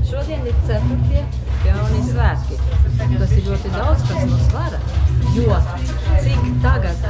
Šodien ir 4. Peonijas svētki. Tas ir ļoti daudz, kas no svara, jo cik tagad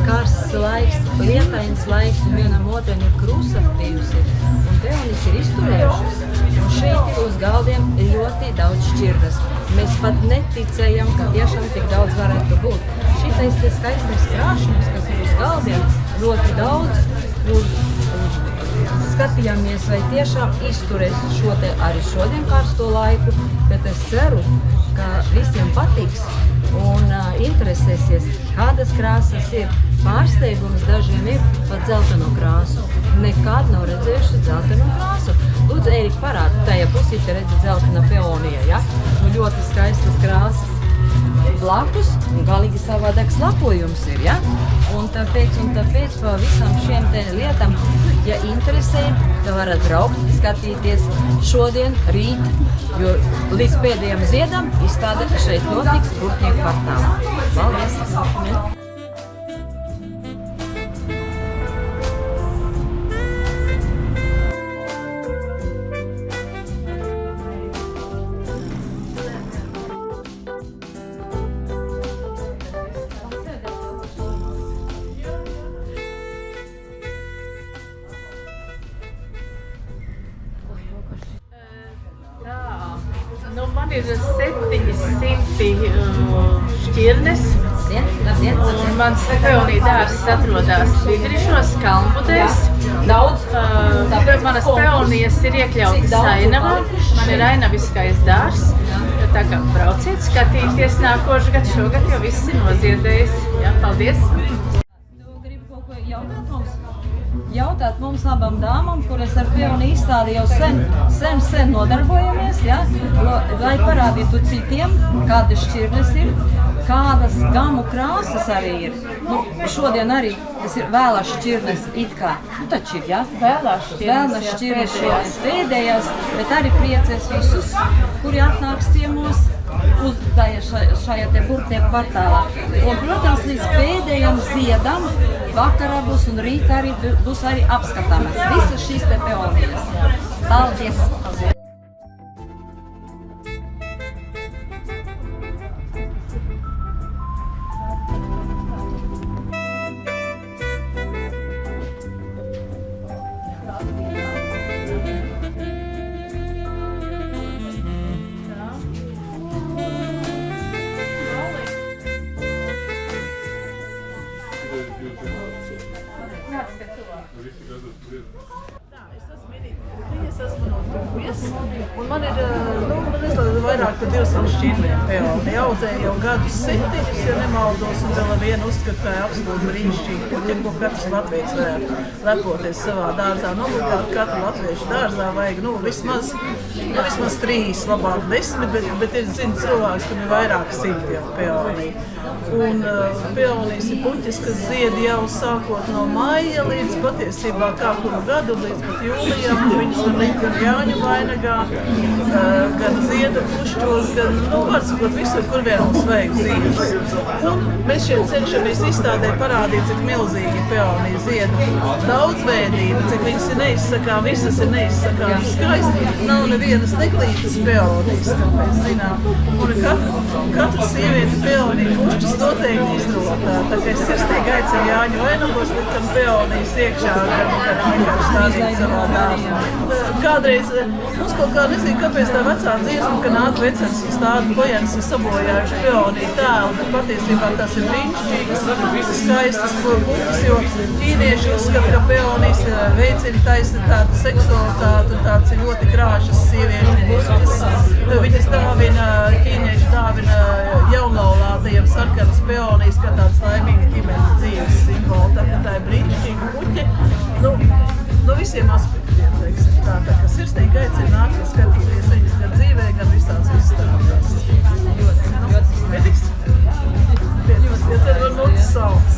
karsts laiks, lietains laiks un vienam otram ir krusa bijusi un Peonijas ir izturējušas. Un šeit uz galdiem ir ļoti daudz šķirdas. Mēs pat neticējam, ka tiešām tik daudz varētu būt. Šitais ir skaistais krāšņums, kas ir uz galdiem, ļoti daudz. Skatījāmies, vai tiešām izturēs šo te arī šodien karsto laiku, bet es ceru, ka visiem patiks un interesēsies, kādas krāsas ir. Pārsteigums dažiem ir pat dzelteno krāsu. Nekad nav redzējuši dzelteno krāsu. Lūdzu, Ērika, parāda, tajā pusīte redzi dzeltena peonija, ja? Nu, ļoti skaistas krāsas blakus un galīgi savādāks lapojums ir, ja? Un tāpēc pa visam šiem te lietām, ja interesē, tad varat braukt, skatīties šodien, rīt, jo līdz pēdējiem ziedam izstāde šeit notiks Rūpnieku kvartālā. Paldies! Man ir 700 šķirnes, un mans peonija dārzs atrodas Vidrišos, Kalnbudēs. Manas peonijas ir iekļautas ainavā, man ir ainaviskais dārzs. Tā kā brauciet, skatīties nākošgad, šogad jau viss ir noziedējis. Jā, paldies! Tu gribi kaut ko jautāt mums abām dāmām, kuras ar peoniju izstādi jau sen nodarbojamies, ja? Lai parādītu citiem, kādas šķirnes ir, kādas gamu krāsas arī ir. Nu, šodien arī tas ir vēlās šķirnes it kā. Nu, taču ir, ja? Vēlās šķirnes pēdējās, bet arī priecēs visus, kuri atnāks ciemos uz šajā te Rūpnieku kvartālā. Un, protams, līdz pēdējam ziedam vakarā būs un rīt arī būs arī apskatāmas visas šīs te peonijas. Paldies! Es esmu no Tukujas, un man ir vairāk par 200 šķirnēm peoni. Audzēju jau gadus 7, ja nemaldos, un vēl ar vienu uzskatu, kā absolūti brīnišķīgi puķi, ko katrs latvietis varētu lepoties savā dārzā. Obligāti katru latviešu dārzā vajag vismaz 3, labāk 10, bet ir cilvēks, kam ir vairāk 100 jau peoni. Un peonijas ir puķis, kas zied jau sākot no maija līdz patiesībā kā kuru gadu, līdz pat jūlijam. Viņas var likt gan Jāņu vainagā, gan ziedu pušķos, gan, var sakot, visur, kur vien mums vajag ziedus. Un mēs šeit cenšamies izstādē parādīt, cik milzīgi peonija ziedu daudzveidība, cik viņas ir neizsakām, visas ir neizsakām skaisti. Nav nevienas neklītas peonijas, kā mēs zinām. Un katra sieviete peonija pušķis noteikti izrotā. Tā kā es sirsnīgi aicinu Jāņu vainagos liktam peonijas iekšā, gan vienkārši stādīt savā dārzā. Kādreiz mums kaut kā nezinu, kāpēc tā vecā dziesma, ka nāk vecens un stāda kojenes ir sabojājuši peoniju tēlu, bet patiesībā tās ir brīnišķīgas, skaistas puķis, jo ķīnieši uzskata, ka peonijas veicina taisni tādu seksualitāti un tāds ir ļoti krāšas sieviešu puķis. Viņas ķīnieši dāvina jaunlaulātajiem sarkanas peonijas kā tāds laimīgi ģimenes dzīves simboli. Tā ir brīnišķīga puķe. No visiem aspektiem, teiksim tā, ka sirsnīgi aicina nākt un skatīties viņas gan dzīvē, gan visās izstādās. Pietiks? Ja tad var mutes saules.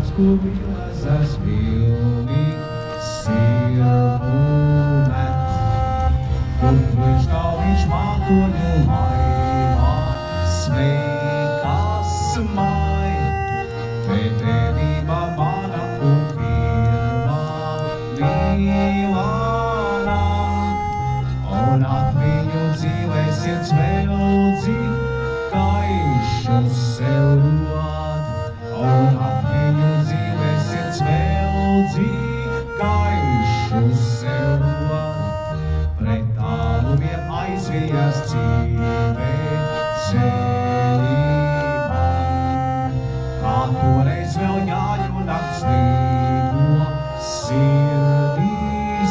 tāds, ko vilezers pilni sirmu met. Kur priekškalniņš mākoņu laivā sveikas maija, te devība mana un pirmā mīlana. Un atmiņu dzīvēsiet smeldzi, gaišu sev rod. Un atmiņu dzīvēsiet smeldzi, gaišu sev rod. Pret tālumiem aizvijas dzīvē cerībā. Kā toreiz vēl jāņu nakts līgo sirdī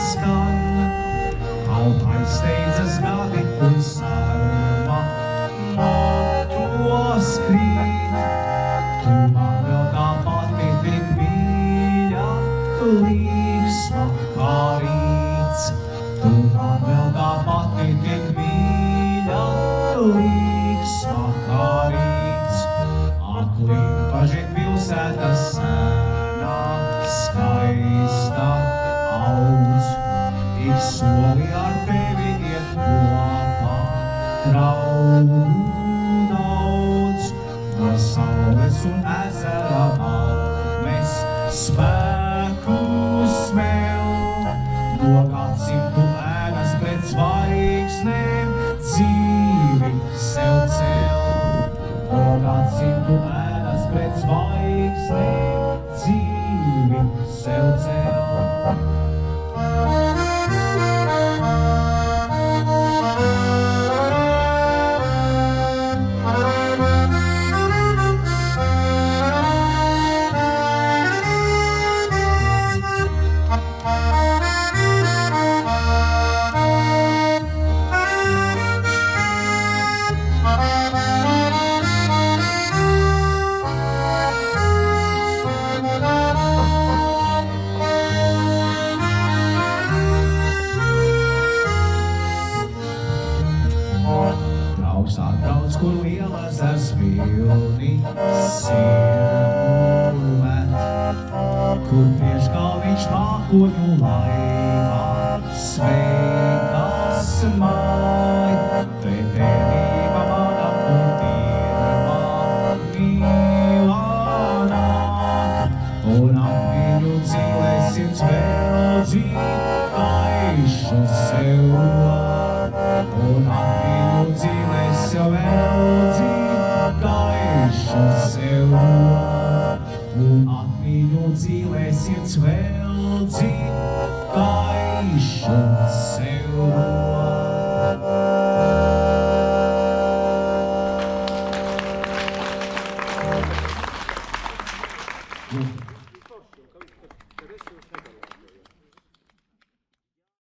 skan. Kaut aizsteidzas gadi un sarma motos krīt. Tu man vēl tā pati tik mīļa, līksma kā rīts. Tu man vēl tā pati tik mīļa, līksma kā rīts. Aklīm pažīt pilsēta sēnā, skaista audz. Ik soli ar tevi iet kopā, draugu daudz. No saules un ezera valmes spēku smel. No gadsimtu ēnas pret zvaigznēm dzīvi sev cel. No gadsimtu ēnas pret zvaigznēm dzīvi sev cel. Atbrauc, kur Lielezers pilni sirmu met. Kur priekškalniņš mākoņu laivā sveikas maija. Te devība mana un pirmā mīlana. Un atmiņu dzīvēsiet smeldzi, gaišu sev rod. Un atmiņu dzīvēsiet smeldzi, gaišu sev rod. Un atmiņu dzīvēsiet smeldzi, gaišu sev rod. Tev esi jūs nedarīt.